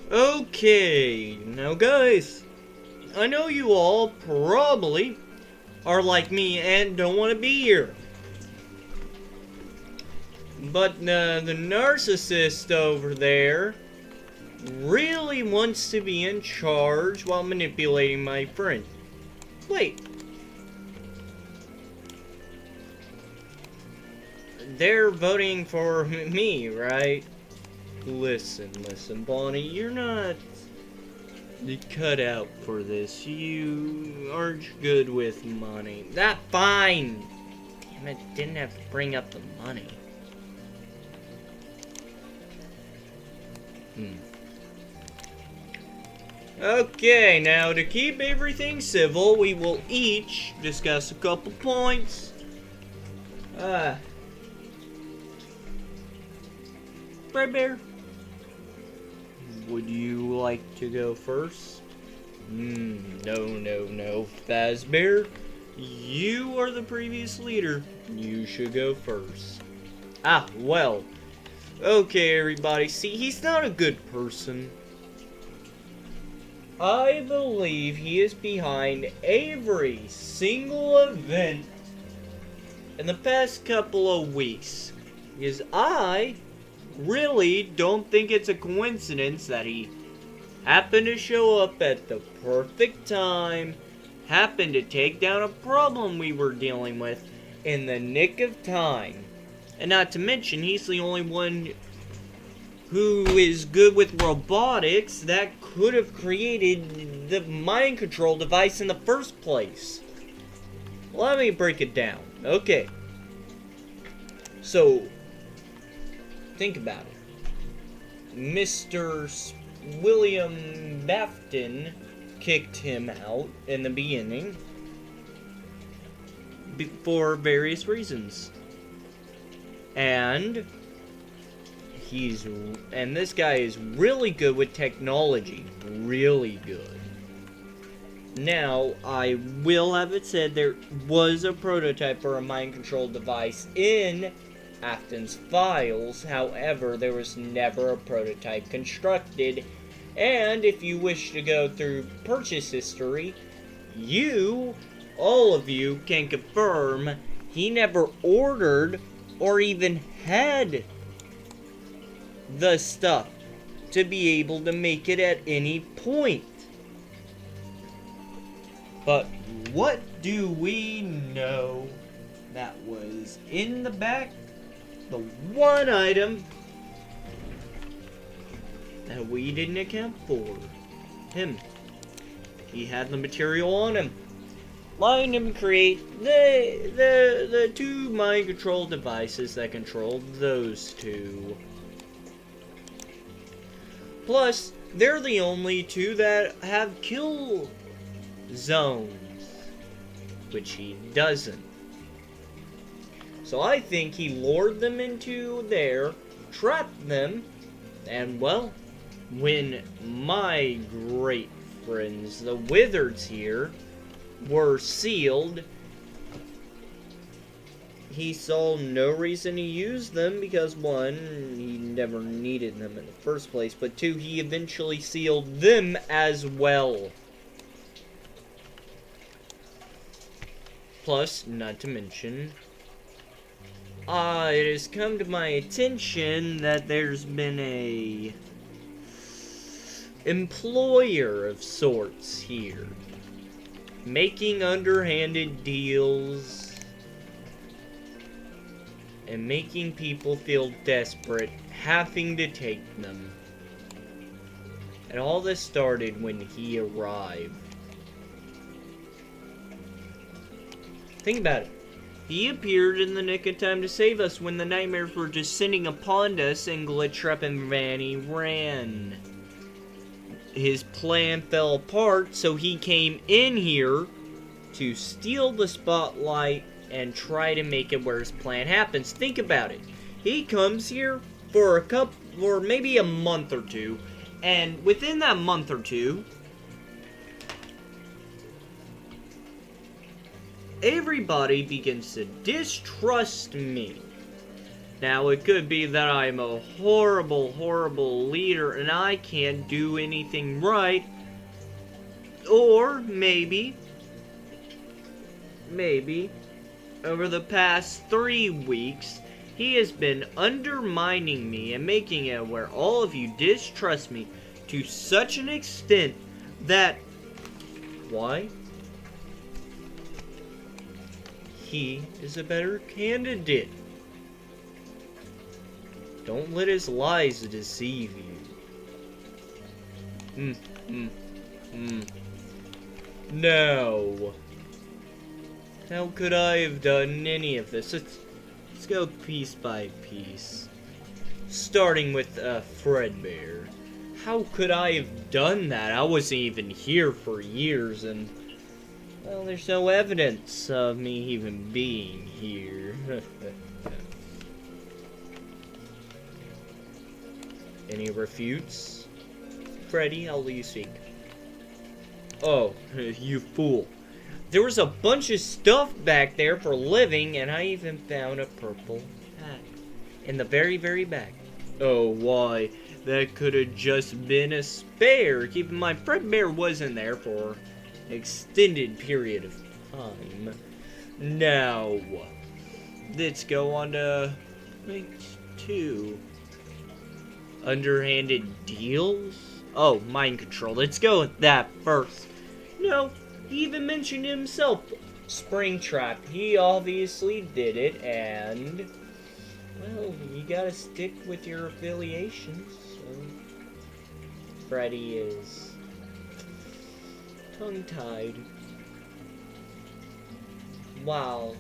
Okay, now guys, I know you all probably are like me and don't want to be here. But the narcissist over there really wants to be in charge while manipulating my friend. Wait. They're voting for me, right? Listen, Bonnie, you're not cut out for this. You aren't good with money. That fine. Damn it, didn't have to bring up the money. Okay, now to keep everything civil, we will each discuss a couple points. Fredbear, would you like to go first? No. Fazbear, you are the previous leader. You should go first. Well. Okay, everybody. See, he's not a good person. I believe he is behind every single event in the past couple of weeks. Because I really don't think it's a coincidence that he happened to show up at the perfect time, happened to take down a problem we were dealing with in the nick of time. And not to mention, he's the only one who is good with robotics that could have created the mind control device in the first place. Let me break it down. Okay. So, think about it. Mr. William Bafton kicked him out in the beginning for various reasons. And this guy is really good with technology. Really good. Now, I will have it said there was a prototype for a mind control device in Afton's files. However, there was never a prototype constructed. And if you wish to go through purchase history, all of you can confirm he never ordered or even had the stuff to be able to make it at any point. But what do we know that was in the back? The one item that we didn't account for. Him. He had the material on him. Allowing him to create the two mind control devices that control those two. Plus, they're the only two that have kill zones, which he doesn't. So I think he lured them into there, trapped them, and well, when my great friends, the Wizards here, were sealed, he saw no reason to use them because, one, he never needed them in the first place, but two, he eventually sealed them as well. Plus, not to mention, it has come to my attention that there's been a employer of sorts here, making underhanded deals and making people feel desperate, having to take them. And all this started when he arrived. Think about it. He appeared in the nick of time to save us when the nightmares were descending upon us and Glitchtrap and Vanny ran. His plan fell apart, so he came in here to steal the spotlight and try to make it where his plan happens. Think about it. He comes here for maybe a month or two, and within that month or two, everybody begins to distrust me. Now, it could be that I'm a horrible, horrible leader and I can't do anything right. Or maybe, over the past 3 weeks, he has been undermining me and making it where all of you distrust me to such an extent that, why? He is a better candidate. Don't let his lies deceive you. No. How could I have done any of this? Let's go piece by piece. Starting with Fredbear. How could I have done that? I wasn't even here for years, and well, there's no evidence of me even being here. Any refutes? Freddy, I'll let you speak. Oh, you fool. There was a bunch of stuff back there for living, and I even found a purple hat. In the very, very back. Oh, why? That could have just been a spare. Keep in mind, Fredbear wasn't there for an extended period of time. Now, let's go on to point 2. Underhanded deals? Oh, mind control. Let's go with that first. No, he even mentioned himself. Springtrap. He obviously did it, and well, you gotta stick with your affiliations. So Freddy is tongue-tied. Wow.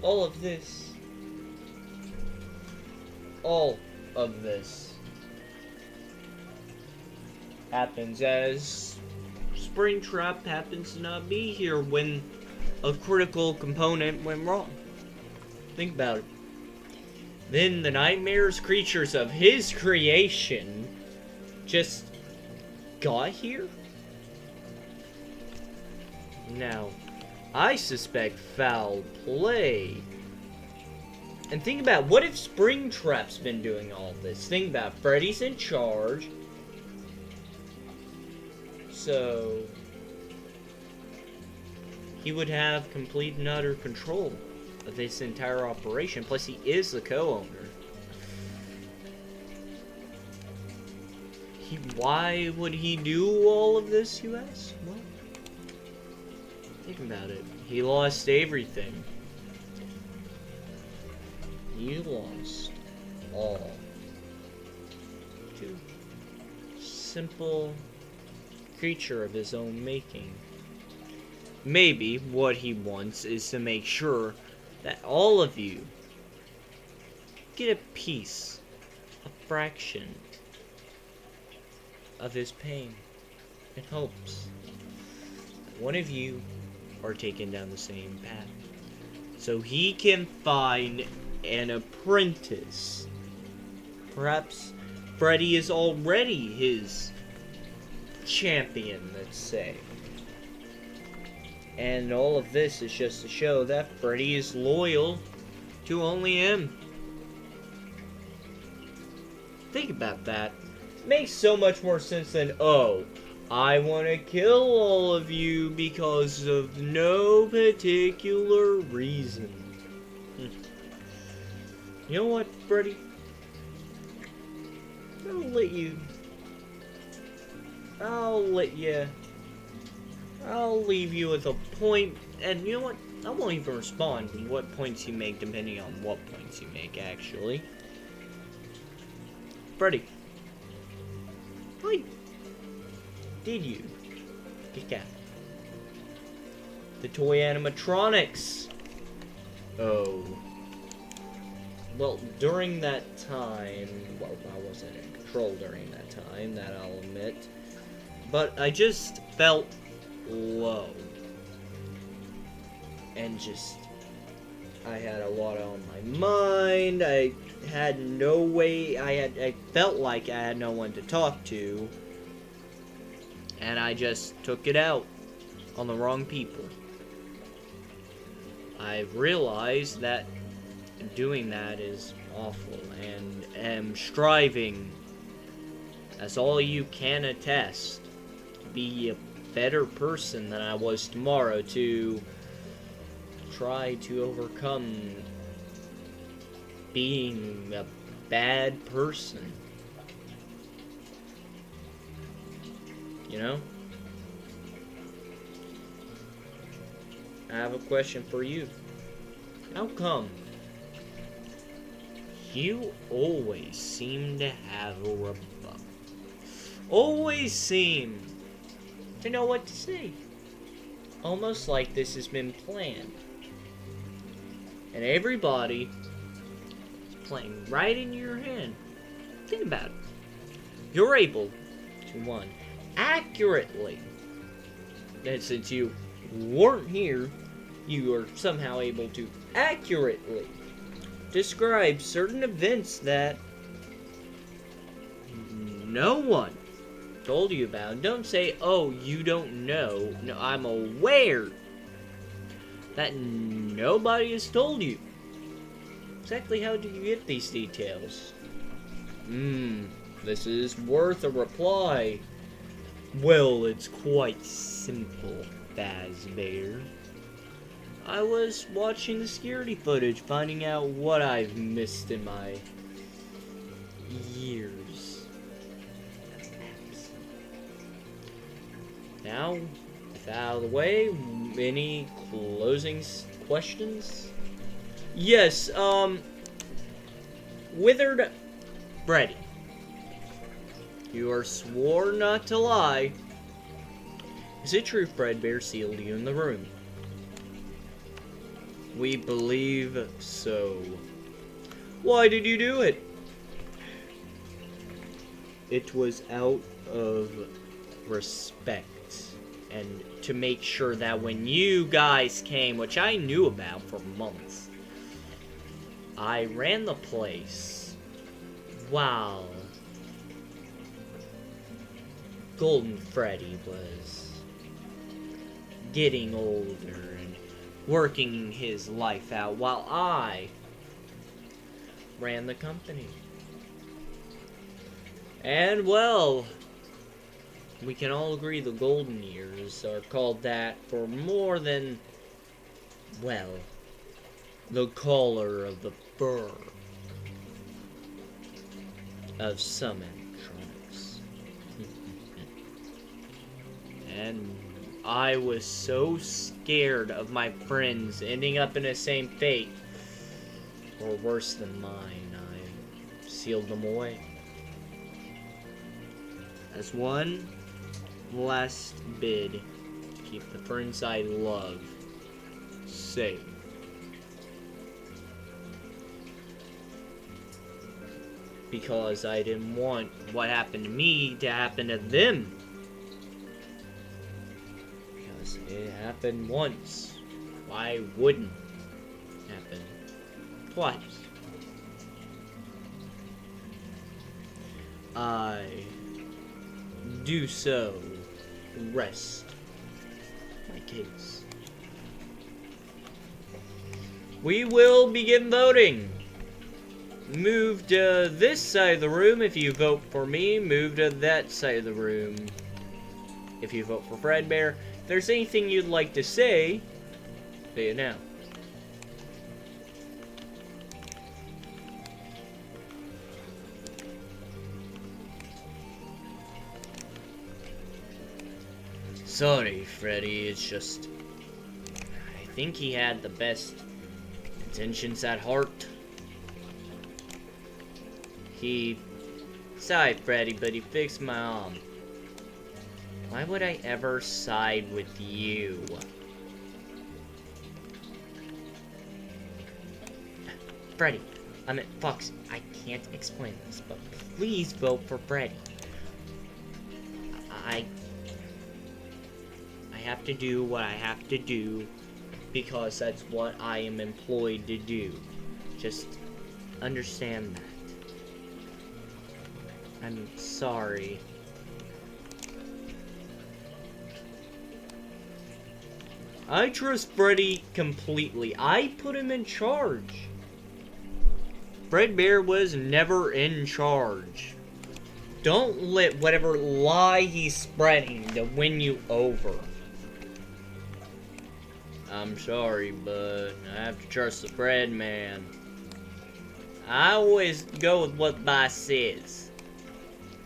All of this happens as Springtrap happens to not be here when a critical component went wrong. Think about it. Then the nightmares creatures of his creation just got here? Now, I suspect foul play. And think about, what if Springtrap's been doing all this? Think about, Freddy's in charge. So he would have complete and utter control of this entire operation. Plus, he is the co-owner. Why would he do all of this, you ask? Well, think about it. He lost everything. He lost all to simple creature of his own making. Maybe what he wants is to make sure that all of you get a piece, a fraction of his pain and hopes. One of you are taken down the same path, so he can find an apprentice. Perhaps Freddy is already his champion, let's say. And all of this is just to show that Freddy is loyal to only him. Think about that. Makes so much more sense than, oh, I want to kill all of you because of no particular reason. You know what, Freddy? I'll leave you with a point, and you know what? I won't even respond to what points you make, depending on what points you make, actually. Freddy, why did you kick out the toy animatronics? Oh. Well, during that time, well, I wasn't in control during that time, that I'll admit. But I just felt low. And I had a lot on my mind. I had no way, I felt like I had no one to talk to. And I just took it out on the wrong people. I've realized that doing that is awful and am striving, as all you can attest, to be a better person than I was tomorrow, to try to overcome being a bad person. You know? I have a question for you. How come you always seem to have a rebuttal? Always seem to know what to say. Almost like this has been planned. And everybody is playing right in your hand. Think about it. You're able to, one, accurately, and since you weren't here, you are somehow able to accurately describe certain events that no one told you about. Don't say, oh, you don't know. No, I'm aware that nobody has told you. Exactly how do you get these details? This is worth a reply. Well, it's quite simple, Fazbear. I was watching the security footage, finding out what I've missed in my years. Now, with that out of the way, any closing questions? Yes, Withered Freddy. You are sworn not to lie. Is it true Fredbear sealed you in the room? We believe so. Why did you do it? It was out of respect. And to make sure that when you guys came, which I knew about for months, I ran the place while Golden Freddy was getting older and working his life out while I ran the company. And well, we can all agree the golden years are called that for more than, well, the color of the fur of some electronics. And I was so scared of my friends ending up in the same fate, or worse than mine, I sealed them away. As one last bid to keep the friends I love safe. Because I didn't want what happened to me to happen to them. Because it happened once. Why wouldn't it happen twice? I do so rest my case. We will begin voting. Move to this side of the room if you vote for me. Move to that side of the room if you vote for Fredbear. If there's anything you'd like to say it now. Sorry, Freddy, it's just I think he had the best intentions at heart. Sorry, Freddy, but he fixed my arm. Why would I ever side with you? Freddy, I mean, Fox, I can't explain this, but please vote for Freddy. I have to do what I have to do because that's what I am employed to do. Just understand that. I'm sorry. I trust Freddy completely. I put him in charge. Fredbear was never in charge. Don't let whatever lie he's spreading to win you over. I'm sorry, but I have to trust the Fred man. I always go with what Boss says.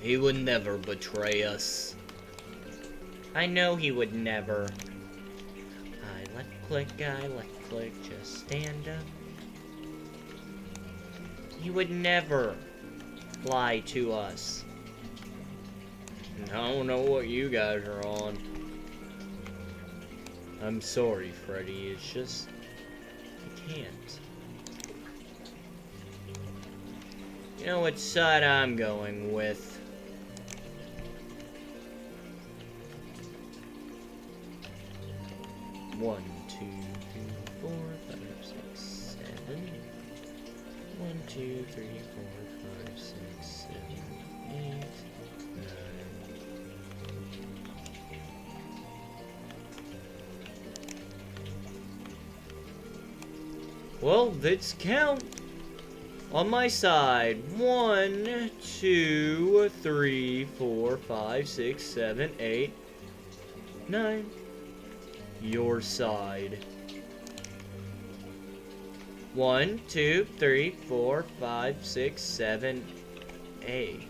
He would never betray us. I know he would never. I left click, just stand up. He would never lie to us. I don't know what you guys are on. I'm sorry, Freddy. It's just... I can't. You know what side I'm going with? One, two, three, 4, 5, 6, 7. 1, 2, 3, 4, 5, 6, 7, 8, 9. Well, let's count. On my side, 1, 2, 3, 4, 5, 6, 7, 8, 9. Your side. 1, 2, 3, 4, 5, 6, 7, 8.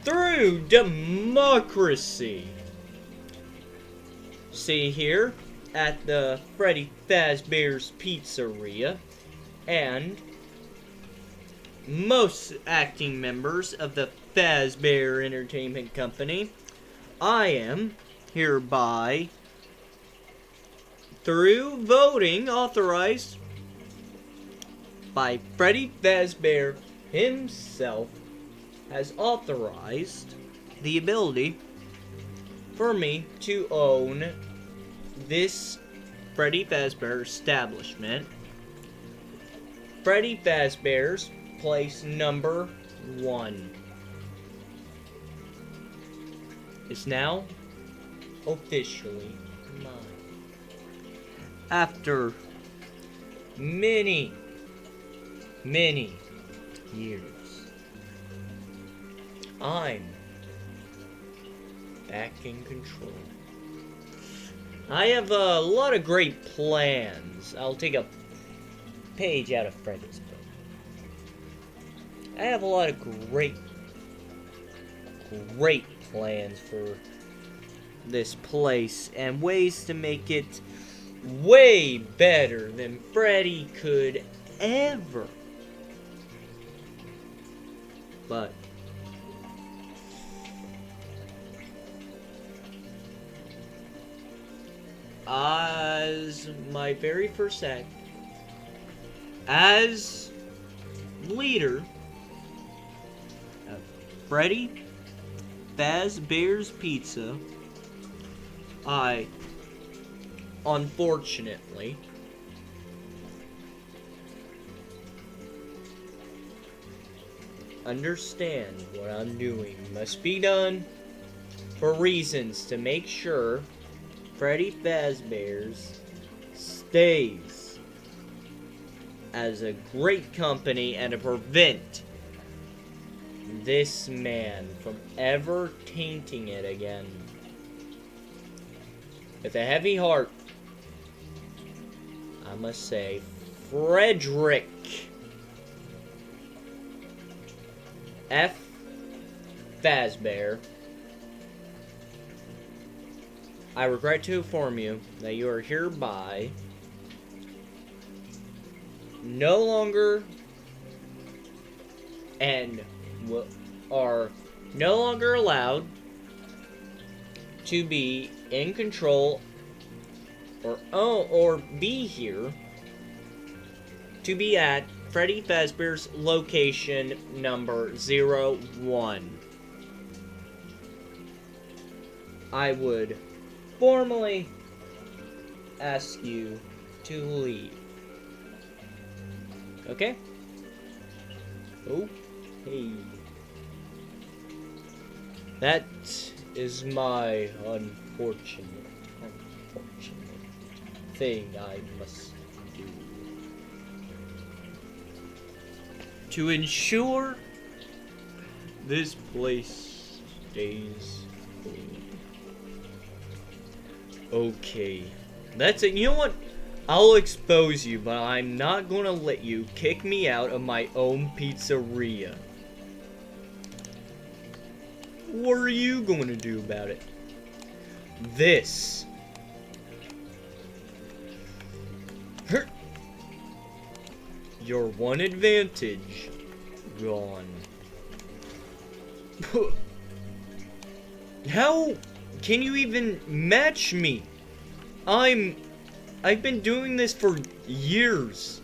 Through democracy. See here at the Freddy Fazbear's Pizzeria, and most acting members of the Fazbear Entertainment Company, I am hereby, through voting authorized by Freddy Fazbear himself, has authorized the ability for me to own this Freddy Fazbear establishment. Freddy Fazbear's place number 1 is now officially mine. After many years, I'm back in control. I have a lot of great plans. I'll take a page out of Freddy's book. I have a lot of great plans for this place and ways to make it way better than Freddy could ever. But as my very first act, as leader of Freddy Fazbear's Pizza, I unfortunately understand what I'm doing must be done for reasons to make sure Freddy Fazbear's stays as a great company and to prevent this man from ever tainting it again. With a heavy heart, I must say, Frederick F. Fazbear, I regret to inform you that you are hereby no longer and are no longer allowed to be in control or be here to be at Freddy Fazbear's location number 01. I would formally ask you to leave. Okay? Okay. That is my unfortunate thing I must do. to ensure this place stays clean. Okay, that's it. You know what? I'll expose you, but I'm not gonna let you kick me out of my own pizzeria. What are you going to do about it? This. Your one advantage gone. How can you even match me? I've been doing this for years.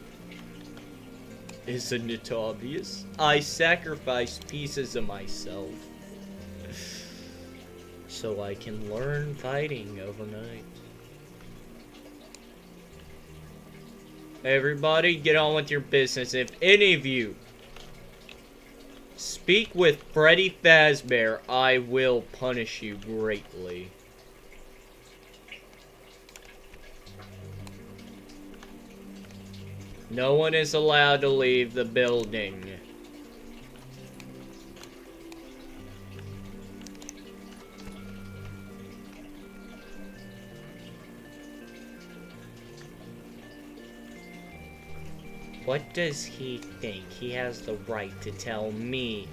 Isn't it obvious? I sacrificed pieces of myself so I can learn fighting overnight. Everybody, get on with your business. If any of you speak with Freddy Fazbear, I will punish you greatly. No one is allowed to leave the building. What does he think? He has the right to tell me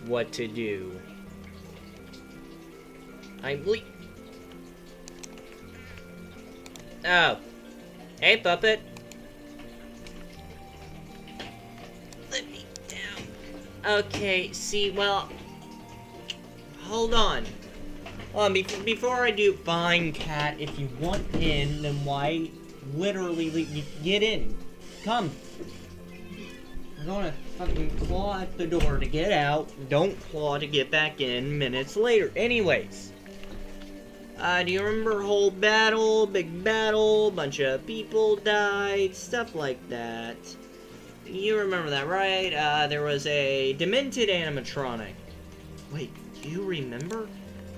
what to do. Oh. Hey, puppet. Let me down. Okay, see, well... Hold on. Before I do... Fine, cat, if you want in, then why literally get in? Come. I'm gonna fucking claw at the door to get out. Don't claw to get back in minutes later. Anyways. Do you remember whole battle, big battle, bunch of people died, stuff like that? You remember that, right? There was a demented animatronic. Wait, do you remember?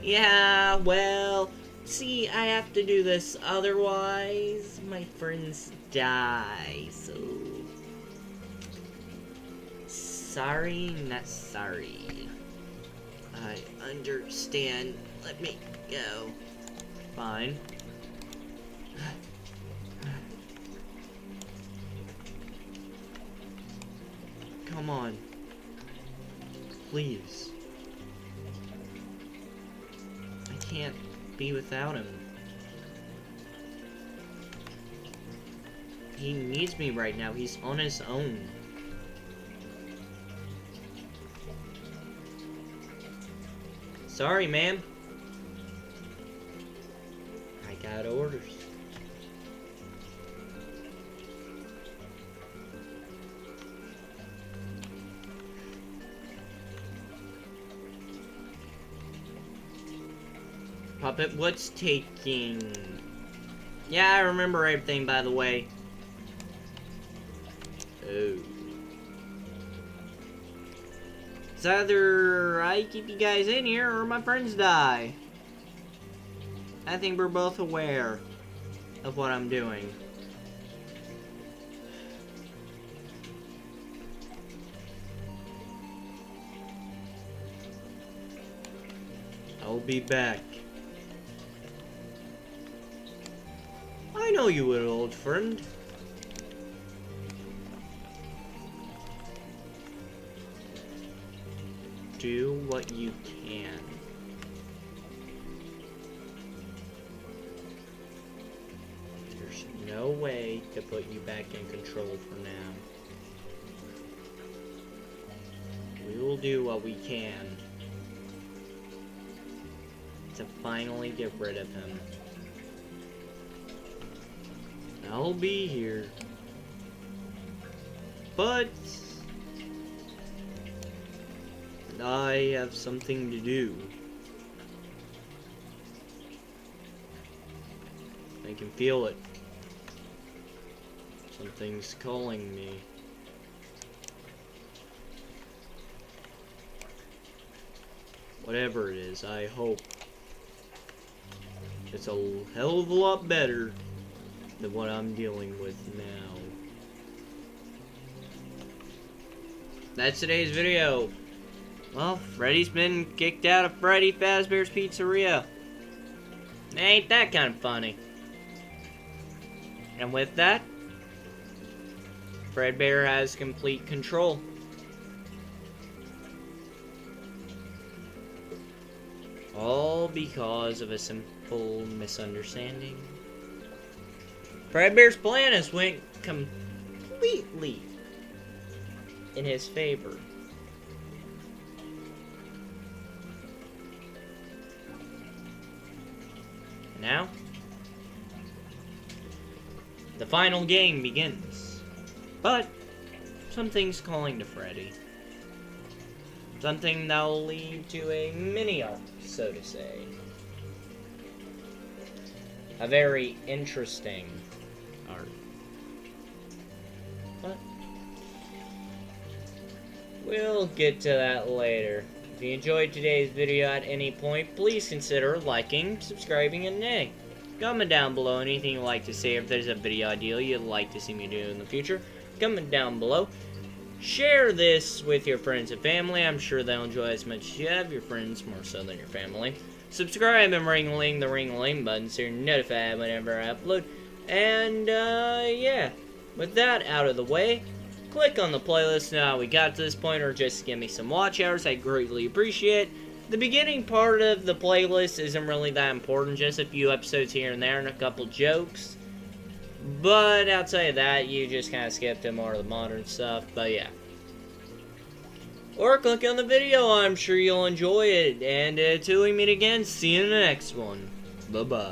Yeah, well, see, I have to do this, otherwise my friends die, so... Sorry, not sorry. I understand. Let me go. Fine. Come on. Please. I can't be without him. He needs me right now. He's on his own. Sorry, ma'am. I got orders. Puppet, what's taking? Yeah, I remember everything, by the way. Oh. It's either I keep you guys in here or my friends die. I think we're both aware of what I'm doing. I'll be back. I know you will, old friend. Do what you can. There's no way to put you back in control for now. We will do what we can to finally get rid of him. I'll be here. But I have something to do. I can feel it. Something's calling me. Whatever it is, I hope it's a hell of a lot better than what I'm dealing with now. that's today's video. Well, Freddy's been kicked out of Freddy Fazbear's Pizzeria. Ain't that kind of funny? And with that, Fredbear has complete control. All because of a simple misunderstanding. Fredbear's plan has went completely in his favor. Now, the final game begins. But something's calling to Freddy. Something that'll lead to a mini-arc, so to say. A very interesting arc. But we'll get to that later. If you enjoyed today's video at any point, please consider liking, subscribing, and comment down below anything you'd like to say. If there's a video idea you'd like to see me do in the future, comment down below. Share this with your friends and family. I'm sure they'll enjoy as much as you have your friends, more so than your family. Subscribe and ring-a-ling the ring-a-ling button so you're notified whenever I upload. And, yeah. With that out of the way, click on the playlist now we got to this point, or just give me some watch hours. I greatly appreciate it. The beginning part of the playlist isn't really that important, just a few episodes here and there and a couple jokes. But outside of that, you just kind of skip to more of the modern stuff, but yeah. Or click on the video, I'm sure you'll enjoy it. And until we meet again, see you in the next one. Bye-bye.